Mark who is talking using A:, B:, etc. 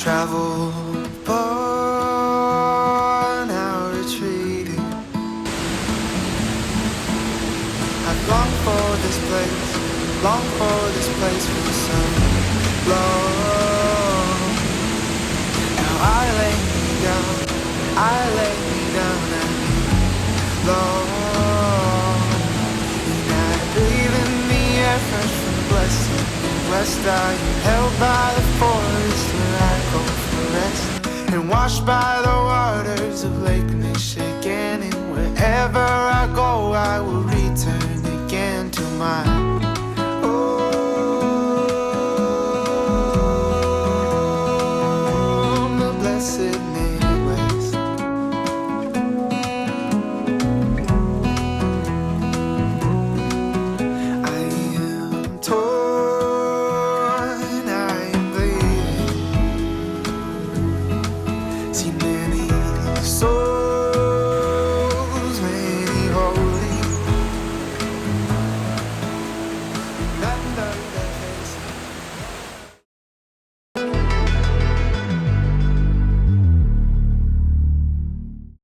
A: travel far, now retreating. I've longed for this place, longed for this place for so long. Now I lay me down and long. And I breathe in the air fresh from the blessing. West I am held by the forest where I go for rest, and washed by the waters of Lake Michigan. And wherever I go I will return